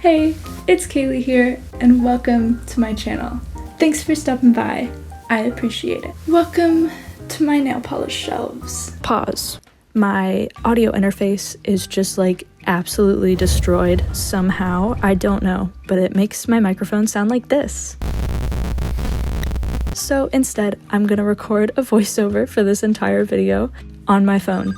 Hey, it's Kaylee here, and welcome to my channel. Thanks for stopping by. I appreciate it. Welcome to my nail polish shelves. Pause. My audio interface is just like absolutely destroyed somehow. I don't know, but it makes my microphone sound like this. So instead, I'm gonna record a voiceover for this entire video on my phone.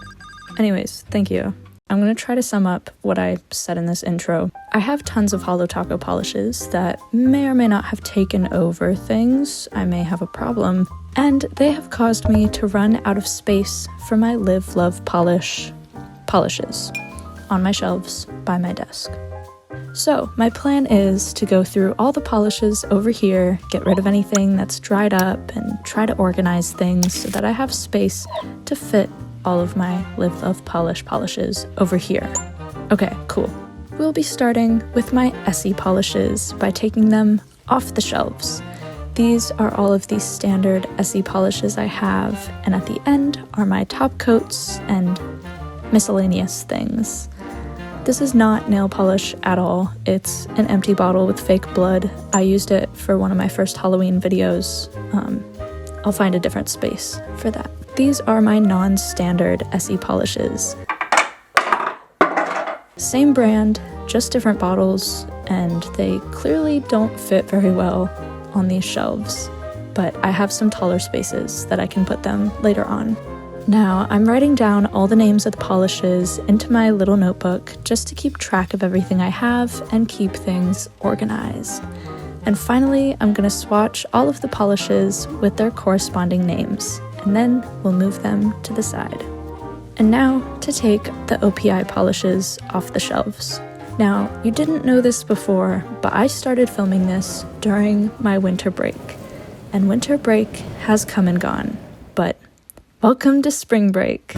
Anyways, thank you. I'm going to try to sum up what I said in this intro. I have tons of Holo Taco polishes that may or may not have taken over things. I may have a problem. And they have caused me to run out of space for my Live Love polishes on my shelves by my desk. So my plan is to go through all the polishes over here, get rid of anything that's dried up, and try to organize things so that I have space to fit all of my Live Love polishes over here. Okay, cool. We'll be starting with my Essie polishes by taking them off the shelves. These are all of the standard Essie polishes I have, and at the end are my top coats and miscellaneous things. This is not nail polish at all. It's an empty bottle with fake blood. I used it for one of my first Halloween videos. I'll find a different space for that. These are my non-standard Essie polishes. Same brand, just different bottles, and they clearly don't fit very well on these shelves, but I have some taller spaces that I can put them later on. Now, I'm writing down all the names of the polishes into my little notebook just to keep track of everything I have and keep things organized. And finally, I'm going to swatch all of the polishes with their corresponding names, and then we'll move them to the side. And now to take the OPI polishes off the shelves. Now, you didn't know this before, but I started filming this during my winter break. And winter break has come and gone, but welcome to spring break.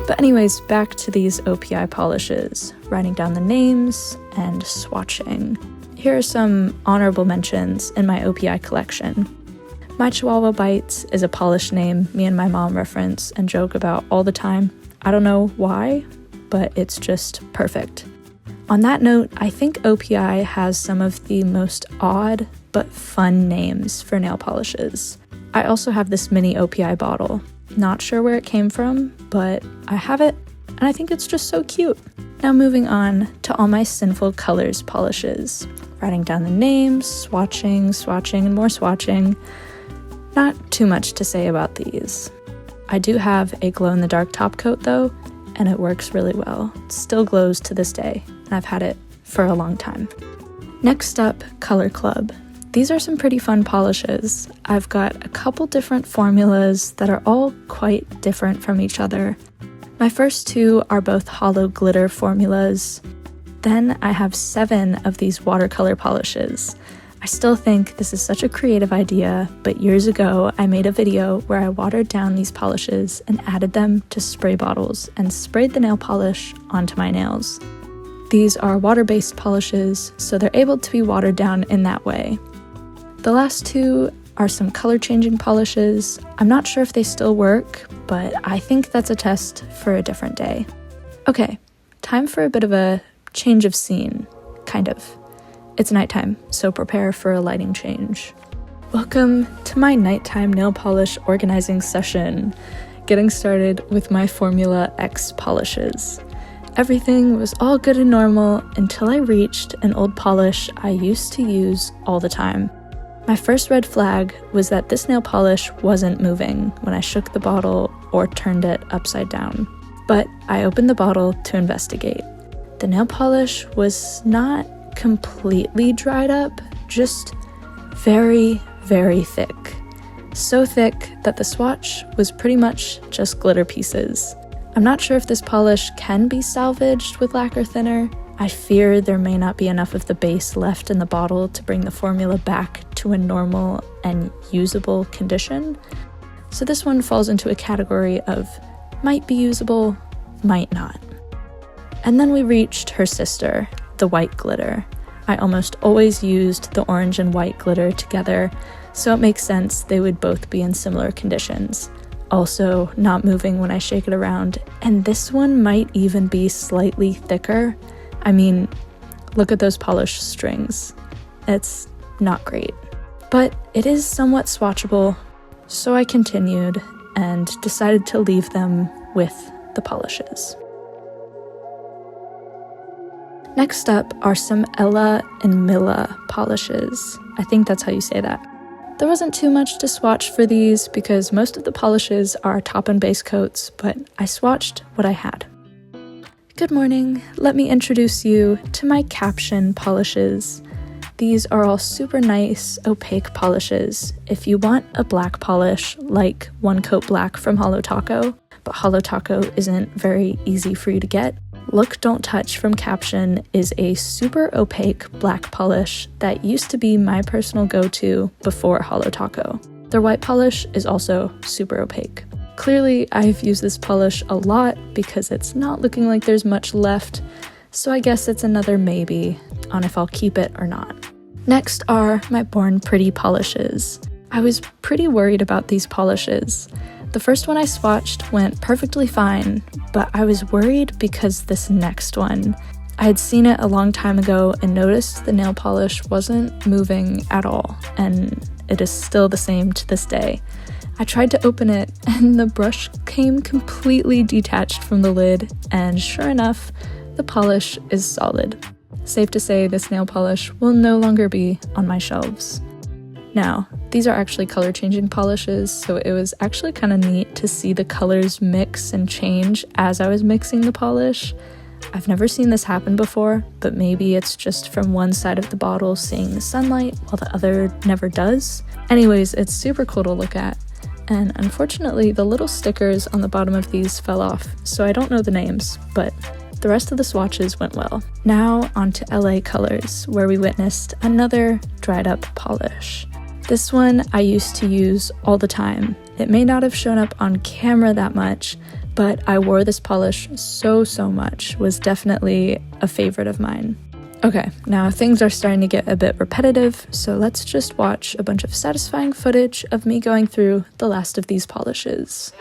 But anyways, back to these OPI polishes, writing down the names and swatching. Here are some honorable mentions in my OPI collection. My Chihuahua Bites is a polish name me and my mom reference and joke about all the time. I don't know why, but it's just perfect. On that note, I think OPI has some of the most odd but fun names for nail polishes. I also have this mini OPI bottle. Not sure where it came from, but I have it, and I think it's just so cute. Now moving on to all my Sinful Colors polishes. Writing down the names, swatching, and more swatching. Not too much to say about these. I do have a glow-in-the-dark top coat though, and it works really well. It still glows to this day, and I've had it for a long time. Next up, Color Club. These are some pretty fun polishes. I've got a couple different formulas that are all quite different from each other. My first two are both Holo Glitter formulas. Then I have 7 of these watercolor polishes. I still think this is such a creative idea, but years ago I made a video where I watered down these polishes and added them to spray bottles and sprayed the nail polish onto my nails. These are water-based polishes, so they're able to be watered down in that way. The last 2 are some color-changing polishes. I'm not sure if they still work, but I think that's a test for a different day. Okay, time for a bit of a change of scene, kind of. It's nighttime, so prepare for a lighting change. Welcome to my nighttime nail polish organizing session. Getting started with my Formula X polishes. Everything was all good and normal until I reached an old polish I used to use all the time. My first red flag was that this nail polish wasn't moving when I shook the bottle or turned it upside down. But I opened the bottle to investigate. The nail polish was not completely dried up, just very, very thick. So thick that the swatch was pretty much just glitter pieces. I'm not sure if this polish can be salvaged with lacquer thinner. I fear there may not be enough of the base left in the bottle to bring the formula back to a normal and usable condition. So this one falls into a category of might be usable, might not. And then we reached her sister, the white glitter. I almost always used the orange and white glitter together, so it makes sense they would both be in similar conditions. also not moving when I shake it around, and this one might even be slightly thicker. I mean, look at those polished strings. It's not great. But it is somewhat swatchable, so I continued and decided to leave them with the polishes. Next up are some Ella and Milla polishes. I think that's how you say that. There wasn't too much to swatch for these because most of the polishes are top and base coats, but I swatched what I had. Good morning. Let me introduce you to my caption polishes. These are all super nice, opaque polishes. If you want a black polish, like One Coat Black from Holo Taco, but Holo Taco isn't very easy for you to get, Look Don't Touch from Caption is a super opaque black polish that used to be my personal go-to before Holo Taco. Their white polish is also super opaque. Clearly, I've used this polish a lot because it's not looking like there's much left, so I guess it's another maybe on if I'll keep it or not. Next are my Born Pretty polishes. I was pretty worried about these polishes. The first one I swatched went perfectly fine, but I was worried because this next one, I had seen it a long time ago and noticed the nail polish wasn't moving at all, and it is still the same to this day. I tried to open it and the brush came completely detached from the lid, and sure enough, the polish is solid. Safe to say this nail polish will no longer be on my shelves. Now, these are actually color changing polishes, so it was actually kind of neat to see the colors mix and change as I was mixing the polish. I've never seen this happen before, but maybe it's just from one side of the bottle seeing the sunlight while the other never does. Anyways, it's super cool to look at. And unfortunately, the little stickers on the bottom of these fell off, so I don't know the names, but the rest of the swatches went well. Now onto LA Colors, where we witnessed another dried up polish. This one I used to use all the time. It may not have shown up on camera that much, but I wore this polish so much. It was definitely a favorite of mine. Okay, now things are starting to get a bit repetitive, so let's just watch a bunch of satisfying footage of me going through the last of these polishes.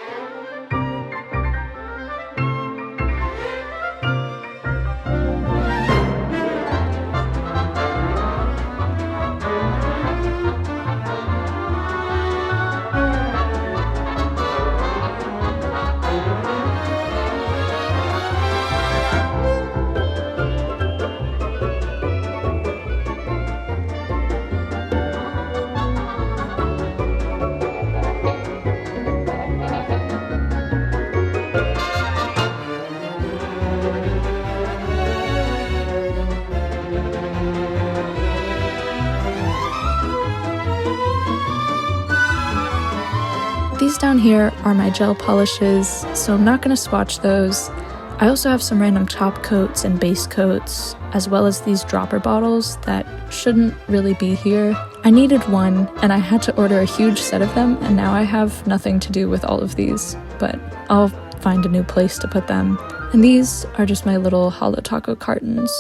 These down here are my gel polishes, so I'm not going to swatch those. I also have some random top coats and base coats, as well as these dropper bottles that shouldn't really be here. I needed one, and I had to order a huge set of them, and now I have nothing to do with all of these, but I'll find a new place to put them. And these are just my little Holo Taco cartons.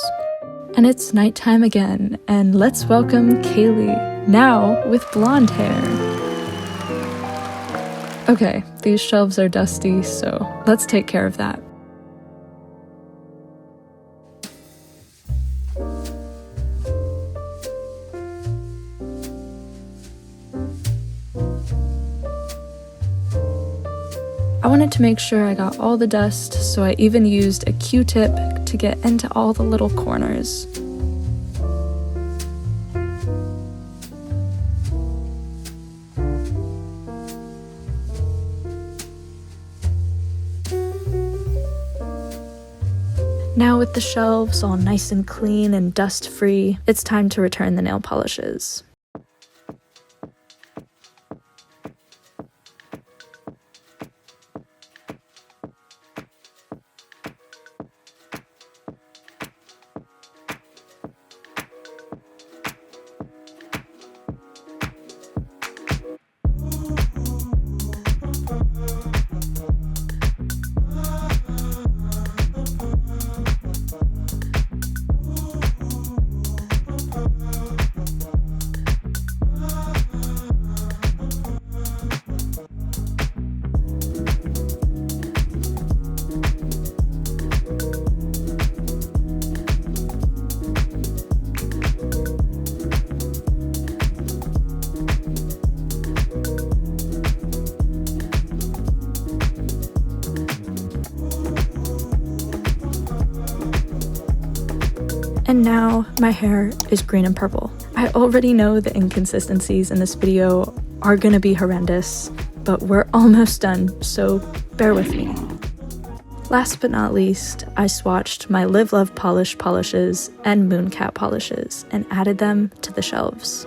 And it's nighttime again, and let's welcome Kaylee, now with blonde hair. Okay, these shelves are dusty, so let's take care of that. I wanted to make sure I got all the dust, so I even used a Q-tip to get into all the little corners. Now with the shelves all nice and clean and dust-free, it's time to return the nail polishes. And now my hair is green and purple. I already know the inconsistencies in this video are gonna be horrendous, but we're almost done, so bear with me. Last but not least, I swatched my Live Love Polish polishes and Mooncat polishes and added them to the shelves.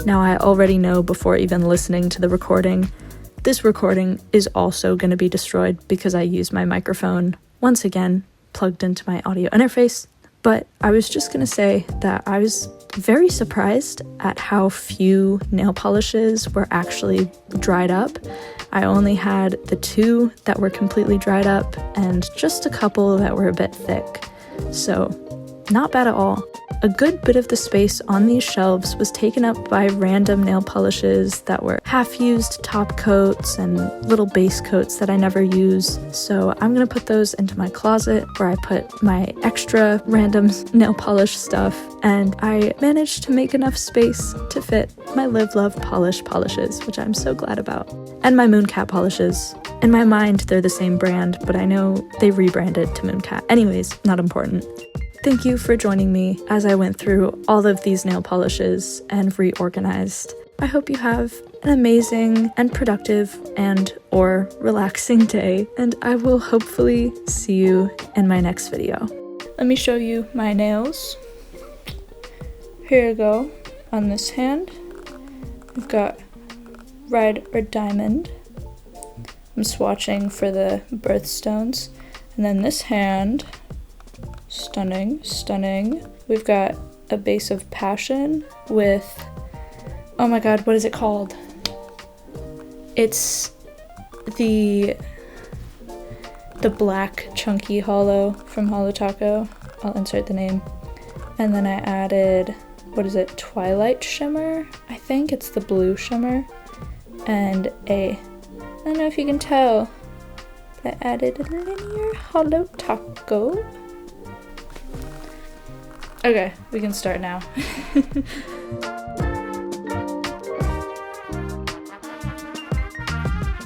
Now, I already know before even listening to the recording, this recording is also going to be destroyed because I used my microphone, once again, plugged into my audio interface. But I was just going to say that I was very surprised at how few nail polishes were actually dried up. I only had the 2 that were completely dried up and just a couple that were a bit thick. So, not bad at all. A good bit of the space on these shelves was taken up by random nail polishes that were half-used top coats and little base coats that I never use. So I'm gonna put those into my closet where I put my extra random nail polish stuff, and I managed to make enough space to fit my Live Love polishes, which I'm so glad about. And my Mooncat polishes. In my mind, they're the same brand, but I know they rebranded to Mooncat. Anyways, not important. Thank you for joining me as I went through all of these nail polishes and reorganized. I hope you have an amazing and productive or relaxing day, and I will hopefully see you in my next video. Let me show you my nails. Here you go. On this hand, we've got Red or Diamond. I'm swatching for the birthstones. And then this hand, stunning. We've got a base of Passion with, oh my god, what is it called? It's the black chunky hollow from Holo Taco. I'll insert the name. And then I added, what is it, Twilight Shimmer? I think it's the blue shimmer. And I don't know if you can tell, but I added a linear Holo Taco. Okay, we can start now.